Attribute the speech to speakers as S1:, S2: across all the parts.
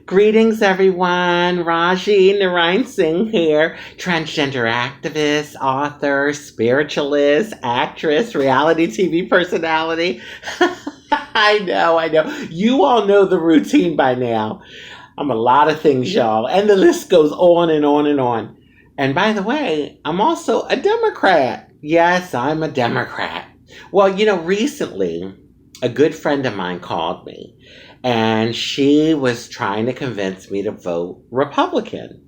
S1: Greetings, everyone. Rajee Narinesingh here, transgender activist, author, spiritualist, actress, reality TV personality. I know. You all know the routine by now. I'm a lot of things, y'all, and the list goes on and on and on. And by the way, I'm also a Democrat. Yes, I'm a Democrat. Well, recently, a good friend of mine called me and she was trying to convince me to vote Republican.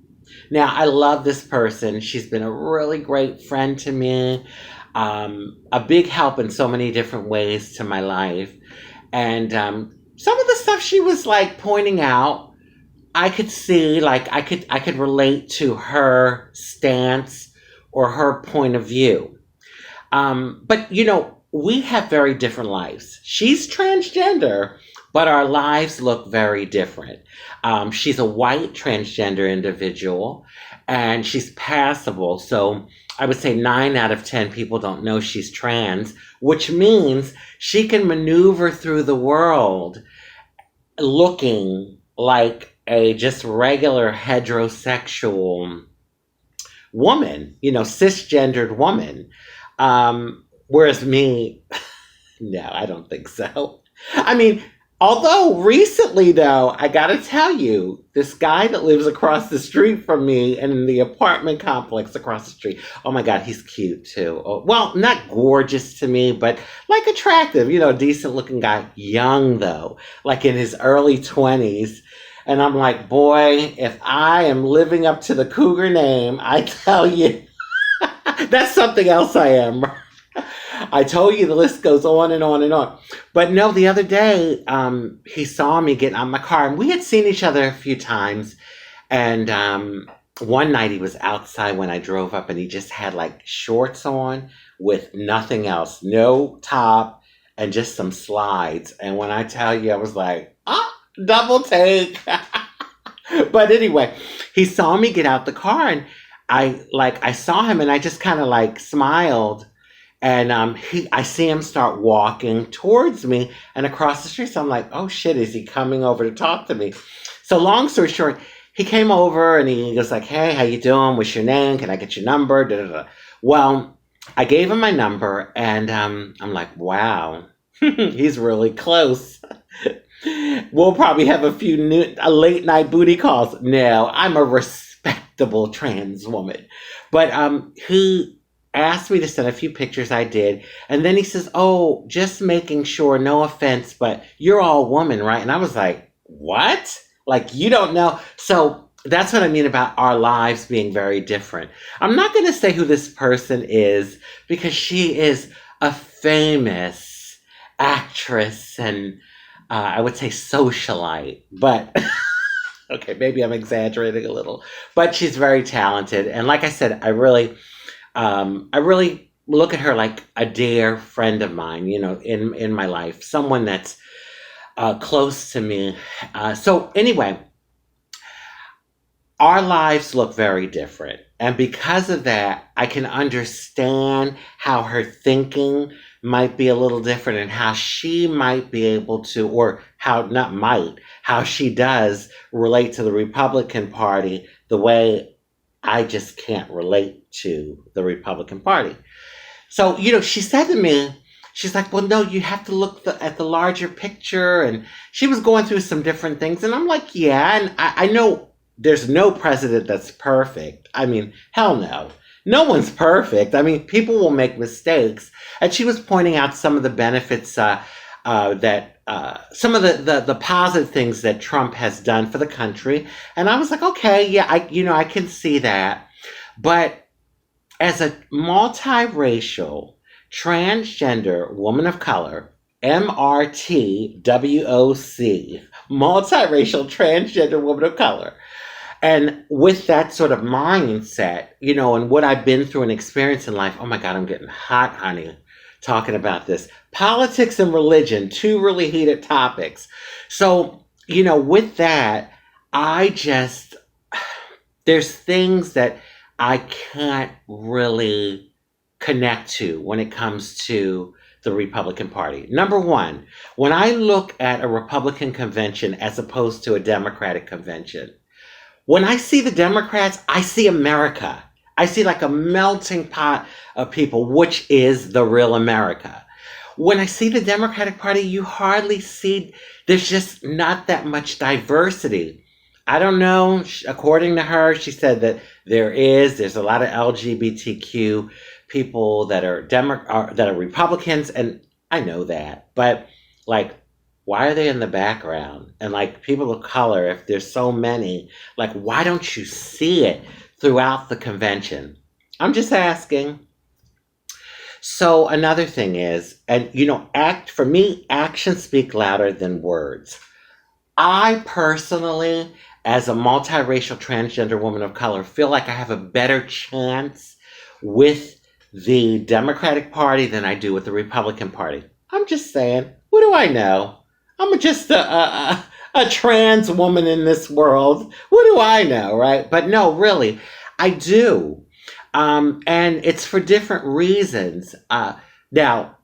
S1: Now, I love this person. She's been a really great friend to me, a big help in so many different ways to my life. And some of the stuff she was like pointing out, I could see, like I could relate to her stance or her point of view. But we have very different lives. She's transgender, but our lives look very different. She's a white transgender individual, and she's passable. So I would say 9 out of 10 people don't know she's trans, which means she can maneuver through the world looking like a just regular heterosexual woman, cisgendered woman. Whereas me, no, I don't think so. I mean, although recently, though, I gotta tell you, this guy that lives across the street from me and in the apartment complex across the street, oh my God, he's cute too. Oh, well, not gorgeous to me, but like attractive, decent looking guy. Young though, like in his early 20s. And I'm like, boy, if I am living up to the cougar name, I tell you, that's something else I am. I told you the list goes on and on and on. But no, the other day, he saw me getting out of my car, and we had seen each other a few times. And one night he was outside when I drove up, and he just had like shorts on with nothing else, no top, and just some slides. And when I tell you, I was like, double take. But anyway, he saw me get out the car, and I saw him, and I just kind of like smiled. And I see him start walking towards me and across the street. So I'm like, oh shit, is he coming over to talk to me? So long story short, he came over and he goes like, hey, how you doing? What's your name? Can I get your number? Da, da, da. Well, I gave him my number, and I'm like, wow, he's really close. We'll probably have a few late night booty calls. No, I'm a respectable trans woman. But he asked me to send a few pictures. I did. And then he says, oh, just making sure, no offense, but you're all woman, right? And I was like, what? Like, you don't know? So that's what I mean about our lives being very different. I'm not going to say who this person is because she is a famous actress and I would say socialite, but okay, maybe I'm exaggerating a little, but she's very talented. And like I said, I really look at her like a dear friend of mine, in my life, someone that's close to me. So anyway, our lives look very different. And because of that, I can understand how her thinking might be a little different and how she might be able to, or how she does relate to the Republican Party the way I just can't relate to the Republican Party. So, she said to me, she's like, well, no, you have to look at the larger picture. And she was going through some different things. And I'm like, yeah, and I know there's no president that's perfect. I mean, hell no. No one's perfect. I mean, people will make mistakes. And she was pointing out some of the benefits that some of the positive things that Trump has done for the country. And I was like, okay, yeah, I can see that. But as a multiracial, transgender woman of color, MRTWOC, multiracial, transgender woman of color, and with that sort of mindset, and what I've been through and experienced in life, oh my God, I'm getting hot, honey, talking about this. Politics and religion, 2 really heated topics. So, with that, there's things that I can't really connect to when it comes to the Republican Party. Number one, when I look at a Republican convention as opposed to a Democratic convention, when I see the Democrats, I see America. I see like a melting pot of people, which is the real America. When I see the Democratic Party, you hardly see, there's just not that much diversity. I don't know. According to her, she said that there's a lot of LGBTQ people that are that are Republicans, and I know that. But like, why are they in the background? And like people of color, if there's so many, like why don't you see it throughout the convention? I'm just asking. So another thing is, and for me, actions speak louder than words. I personally, as a multiracial transgender woman of color, feel like I have a better chance with the Democratic Party than I do with the Republican Party. I'm just saying, what do I know? I'm just a trans woman in this world. What do I know, right? But no, really, I do. And it's for different reasons. Now,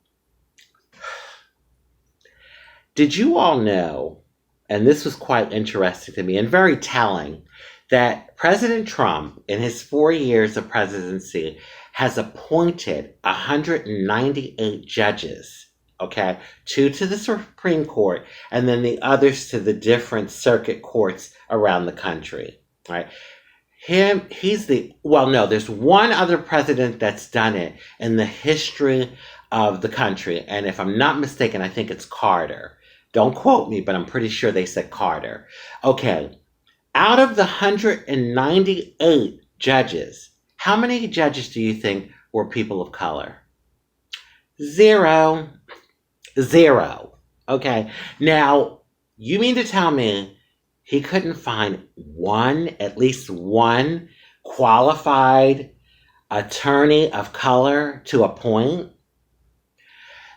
S1: did you all know, and this was quite interesting to me and very telling, that President Trump, in his 4 years of presidency, has appointed 198 judges, okay? 2 to the Supreme Court, and then the others to the different circuit courts around the country, right? There's one other president that's done it in the history of the country, and if I'm not mistaken, I think it's Carter. Don't quote me, but I'm pretty sure they said Carter. Okay, out of the 198 judges, how many judges do you think were people of color? Zero. Okay, now, you mean to tell me he couldn't find at least one qualified attorney of color to appoint?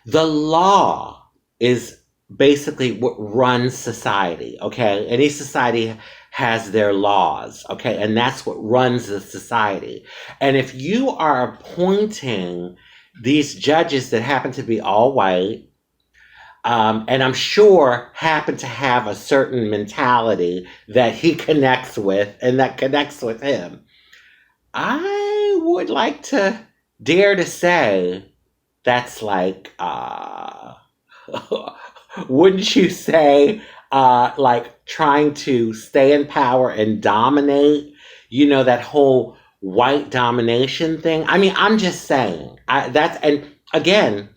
S1: The law is basically what runs society, okay? Any society has their laws, okay? And that's what runs the society. And if you are appointing these judges that happen to be all white, and I'm sure happen to have a certain mentality that he connects with and that connects with him, I would like to dare to say that's like, wouldn't you say, like trying to stay in power and dominate, that whole white domination thing? I mean, I'm just saying, and again,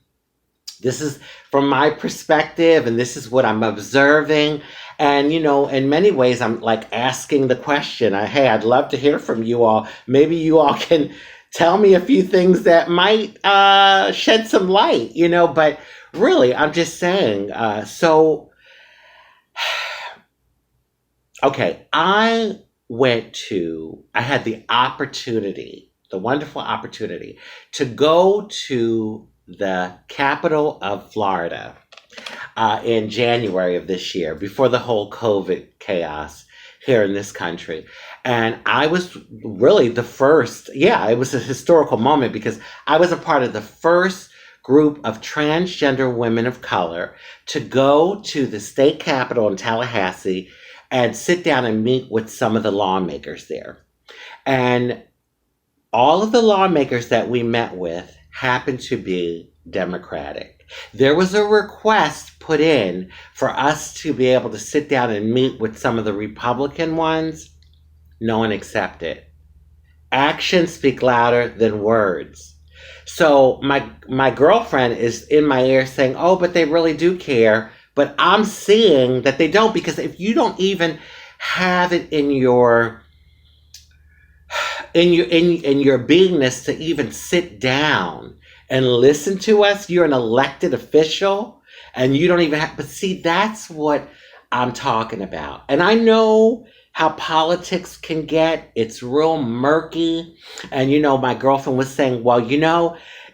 S1: this is from my perspective, and this is what I'm observing. And, in many ways, I'm like asking the question, hey, I'd love to hear from you all. Maybe you all can tell me a few things that might shed some light, but really, I'm just saying. Okay, I had the wonderful opportunity to go to the capital of Florida in January of this year, before the whole COVID chaos here in this country. And I was really the first, it was a historical moment because I was a part of the first group of transgender women of color to go to the state capitol in Tallahassee and sit down and meet with some of the lawmakers there. And all of the lawmakers that we met with happened to be Democratic. There was a request put in for us to be able to sit down and meet with some of the Republican ones. No one accepted. Actions speak louder than words. So my girlfriend is in my ear saying, oh, but they really do care. But I'm seeing that they don't, because if you don't even have it in your beingness to even sit down and listen to us, you're an elected official and you don't even have, but see, that's what I'm talking about. And I know how politics can get. It's real murky. And, my girlfriend was saying, well,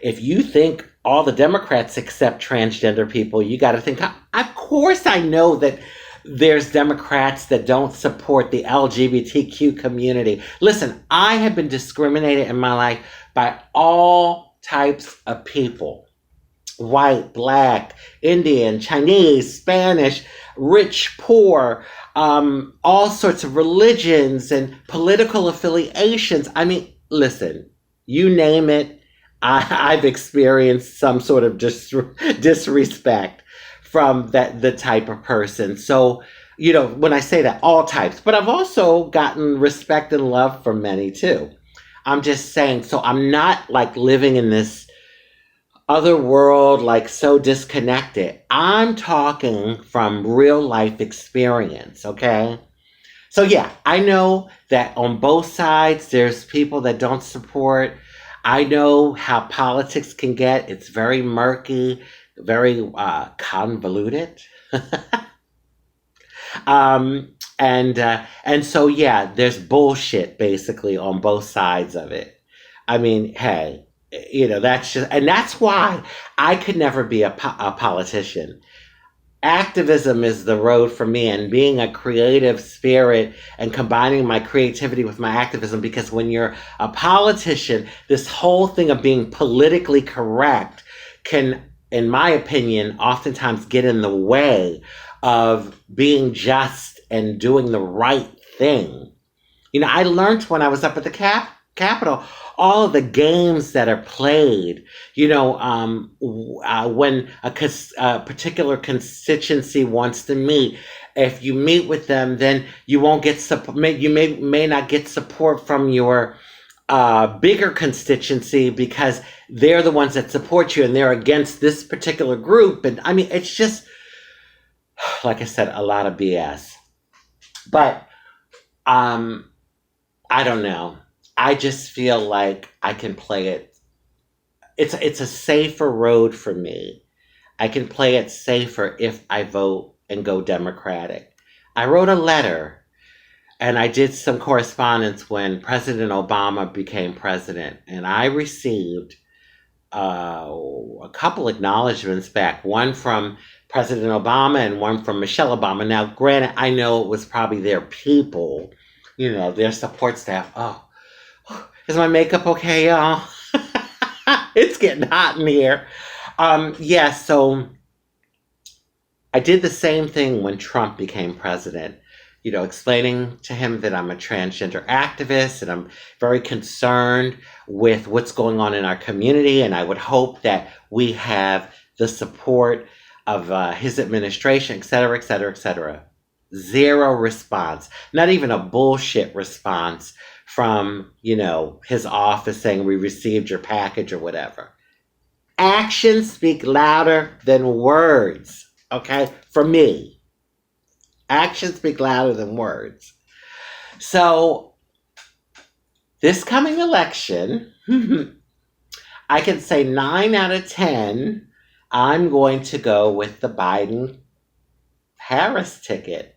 S1: if you think all the Democrats accept transgender people, you got to think, of course I know that there's Democrats that don't support the LGBTQ community. Listen, I have been discriminated in my life by all types of people. white, black, Indian, Chinese, Spanish, rich, poor, all sorts of religions and political affiliations. I mean, listen, you name it, I've experienced some sort of disrespect from the type of person. So, when I say that, all types, but I've also gotten respect and love from many too. I'm just saying, so I'm not like living in this other world, like so disconnected. I'm talking from real life experience, okay? So yeah, I know that on both sides, there's people that don't support. I know how politics can get. It's very murky, very convoluted. And so yeah, there's bullshit basically on both sides of it. I mean, hey, that's why I could never be a politician. Activism is the road for me, and being a creative spirit and combining my creativity with my activism, because when you're a politician, this whole thing of being politically correct can, in my opinion, oftentimes get in the way of being just and doing the right thing. I learned when I was up at the Capitol all of the games that are played. When a particular constituency wants to meet, if you meet with them, then you won't get support. You may not get support from your bigger constituency because they're the ones that support you and they're against this particular group. And I mean, it's just, like I said, a lot of BS. But I don't know. I just feel like I can play it. It's a safer road for me. I can play it safer if I vote and go Democratic. I wrote a letter and I did some correspondence when President Obama became president, and I received a couple acknowledgments back. One from President Obama and one from Michelle Obama. Now, granted, I know it was probably their people, their support staff. Oh, is my makeup okay, y'all? It's getting hot in here. Yeah, so I did the same thing when Trump became president, explaining to him that I'm a transgender activist and I'm very concerned with what's going on in our community, and I would hope that we have the support of his administration, et cetera, et cetera, et cetera. Zero response. Not even a bullshit response from, his office saying we received your package or whatever. Actions speak louder than words, okay? For me. Actions speak louder than words. So, this coming election, I can say 9 out of 10, I'm going to go with the Biden-Harris ticket.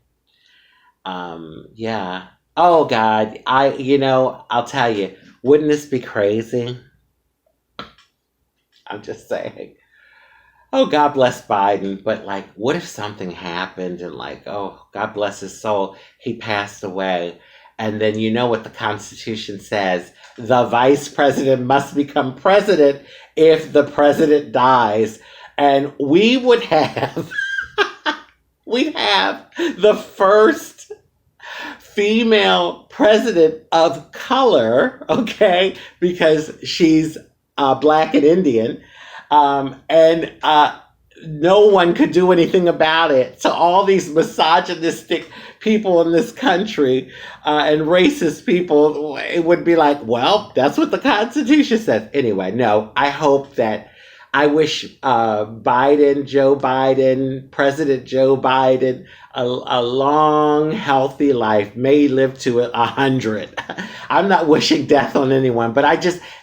S1: Yeah. Oh God, I'll tell you, wouldn't this be crazy? I'm just saying. Oh, God bless Biden, but like, what if something happened and like, oh, God bless his soul, he passed away. And then you know what the Constitution says, the vice president must become president if the president dies. And we would have, we'd have the first female president of color, okay, because she's Black and Indian, and no one could do anything about it. So all these misogynistic people in this country and racist people, it would be like, well, that's what the Constitution says. Anyway, no, I wish Joe Biden, President Joe Biden, a long, healthy life. May he live to 100. I'm not wishing death on anyone, but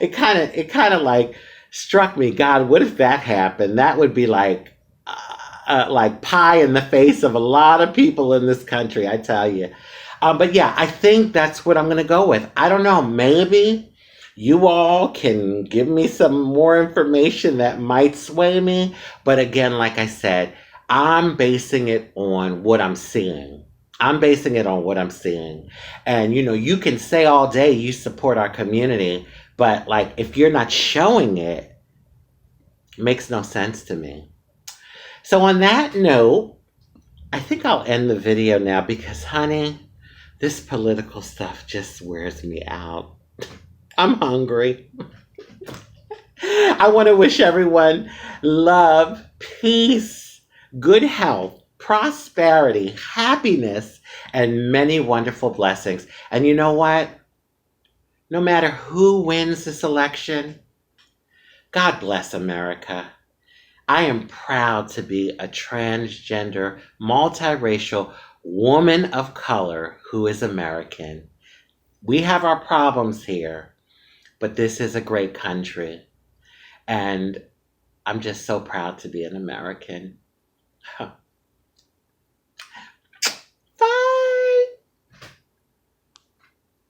S1: it kind of like struck me. God, what if that happened? That would be like pie in the face of a lot of people in this country, I tell you. But yeah, I think that's what I'm going to go with. I don't know, maybe you all can give me some more information that might sway me. But again, like I said, I'm basing it on what I'm seeing. And, you can say all day you support our community, but like, if you're not showing it, Makes no sense to me. So on that note, I think I'll end the video now because, honey, this political stuff just wears me out. I'm hungry. I want to wish everyone love, peace, good health, prosperity, happiness, and many wonderful blessings. And you know what? No matter who wins this election, God bless America. I am proud to be a transgender, multiracial woman of color who is American. We have our problems here, but this is a great country. And I'm just so proud to be an American.